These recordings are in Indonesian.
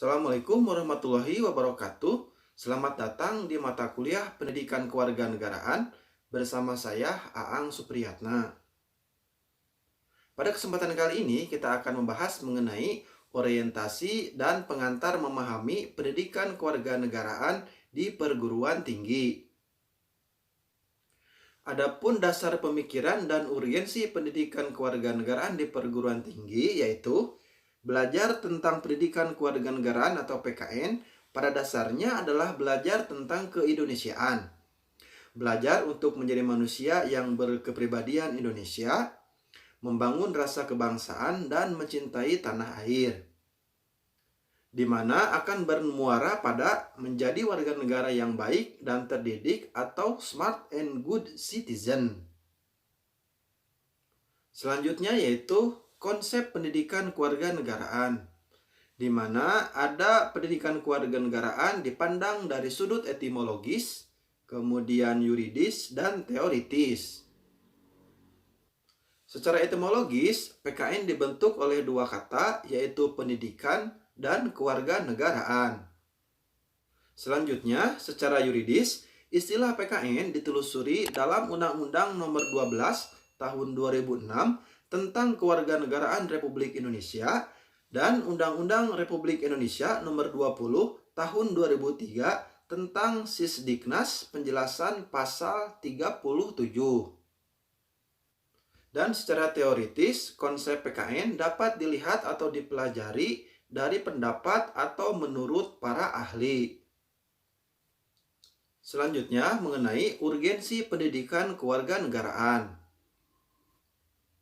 Assalamualaikum warahmatullahi wabarakatuh. Selamat datang di mata kuliah Pendidikan Kewarganegaraan bersama saya Aang Supriyatna. Pada kesempatan kali ini kita akan membahas mengenai orientasi dan pengantar memahami pendidikan kewarganegaraan di perguruan tinggi. Adapun dasar pemikiran dan urgensi pendidikan kewarganegaraan di perguruan tinggi yaitu belajar tentang pendidikan kewarganegaraan atau PKN pada dasarnya adalah belajar tentang keindonesiaan. Belajar untuk menjadi manusia yang berkepribadian Indonesia, membangun rasa kebangsaan dan mencintai tanah air, di mana akan bermuara pada menjadi warga negara yang baik dan terdidik atau smart and good citizen. Selanjutnya yaitu konsep pendidikan kewarganegaraan, di mana ada pendidikan kewarganegaraan dipandang dari sudut etimologis, kemudian yuridis, dan teoritis. Secara etimologis, PKN dibentuk oleh dua kata, yaitu pendidikan dan kewarganegaraan. Selanjutnya, secara yuridis, istilah PKN ditelusuri dalam Undang-Undang Nomor 12 Tahun 2006 tentang Kewarganegaraan Republik Indonesia dan Undang-Undang Republik Indonesia Nomor 20 Tahun 2003 tentang Sisdiknas penjelasan pasal 37. Dan secara teoritis, konsep PKN dapat dilihat atau dipelajari dari pendapat atau menurut para ahli. Selanjutnya mengenai urgensi pendidikan kewarganegaraan.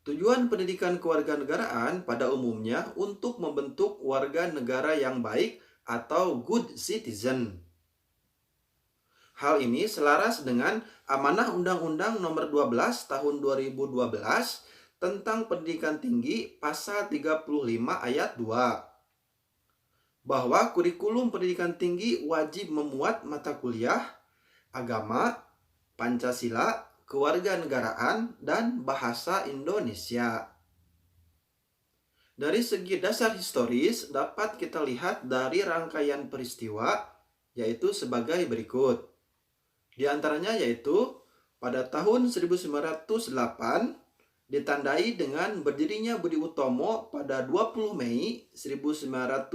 Tujuan pendidikan kewarganegaraan pada umumnya untuk membentuk warga negara yang baik atau good citizen. Hal ini selaras dengan amanah Undang-Undang Nomor 12 Tahun 2012 tentang Pendidikan Tinggi pasal 35 ayat 2. Bahwa kurikulum pendidikan tinggi wajib memuat mata kuliah agama, Pancasila, kewarganegaraan, dan bahasa Indonesia. Dari segi dasar historis dapat kita lihat dari rangkaian peristiwa yaitu sebagai berikut. Di antaranya yaitu pada tahun 1908 ditandai dengan berdirinya Budi Utomo pada 20 Mei 1908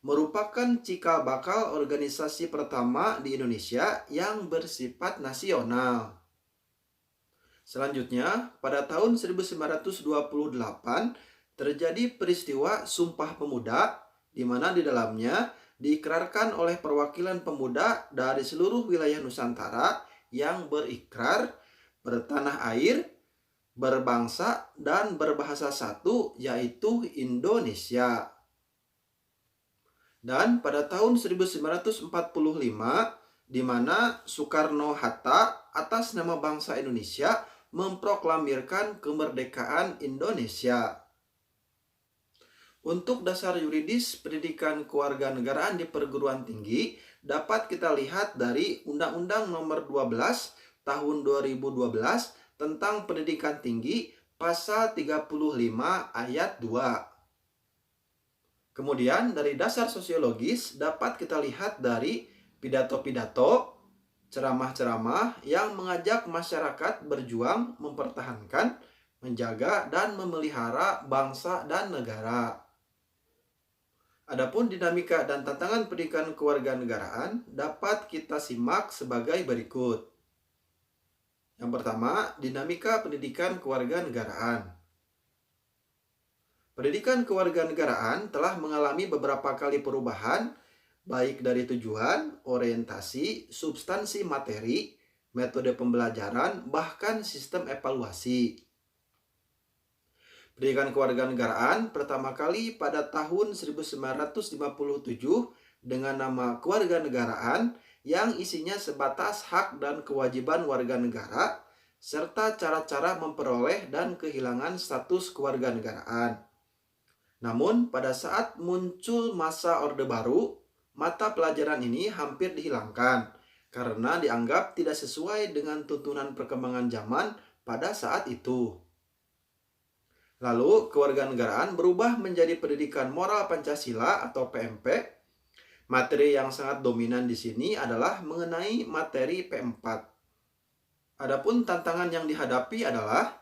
merupakan cikal bakal organisasi pertama di Indonesia yang bersifat nasional. Selanjutnya, pada tahun 1928 terjadi peristiwa Sumpah Pemuda, di mana di dalamnya diikrarkan oleh perwakilan pemuda dari seluruh wilayah Nusantara yang berikrar bertanah air, berbangsa, dan berbahasa satu, yaitu Indonesia. Dan pada tahun 1945, di mana Soekarno-Hatta atas nama bangsa Indonesia memproklamirkan kemerdekaan Indonesia. Untuk dasar yuridis pendidikan kewarganegaraan di perguruan tinggi dapat kita lihat dari Undang-Undang Nomor 12 Tahun 2012 tentang Pendidikan Tinggi pasal 35 ayat 2. Kemudian dari dasar sosiologis dapat kita lihat dari pidato-pidato, ceramah-ceramah yang mengajak masyarakat berjuang mempertahankan, menjaga, dan memelihara bangsa dan negara. Adapun dinamika dan tantangan pendidikan kewarganegaraan dapat kita simak sebagai berikut. Yang pertama, dinamika pendidikan kewarganegaraan. Pendidikan kewarganegaraan telah mengalami beberapa kali perubahan, baik dari tujuan, orientasi, substansi materi, metode pembelajaran, bahkan sistem evaluasi. Pendidikan kewarganegaraan pertama kali pada tahun 1957 dengan nama kewarganegaraan yang isinya sebatas hak dan kewajiban warga negara serta cara-cara memperoleh dan kehilangan status kewarganegaraan. Namun pada saat muncul masa Orde Baru, mata pelajaran ini hampir dihilangkan karena dianggap tidak sesuai dengan tuntunan perkembangan zaman pada saat itu. Lalu, kewarganegaraan berubah menjadi pendidikan moral Pancasila atau PMP. Materi yang sangat dominan di sini adalah mengenai materi P4. Adapun tantangan yang dihadapi adalah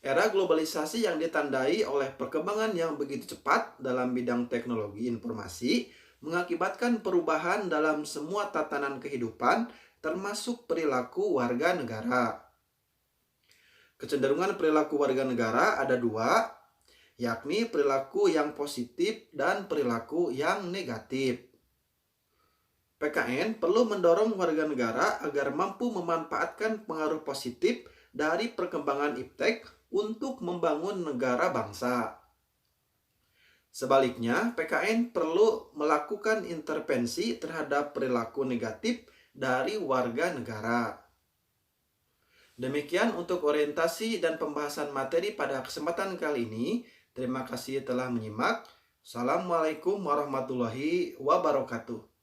era globalisasi yang ditandai oleh perkembangan yang begitu cepat dalam bidang teknologi informasi mengakibatkan perubahan dalam semua tatanan kehidupan, termasuk perilaku warga negara. Kecenderungan perilaku warga negara ada dua, yakni perilaku yang positif dan perilaku yang negatif. PKN perlu mendorong warga negara agar mampu memanfaatkan pengaruh positif dari perkembangan iptek untuk membangun negara bangsa. Sebaliknya, PKN perlu melakukan intervensi terhadap perilaku negatif dari warga negara. Demikian untuk orientasi dan pembahasan materi pada kesempatan kali ini. Terima kasih telah menyimak. Assalamualaikum warahmatullahi wabarakatuh.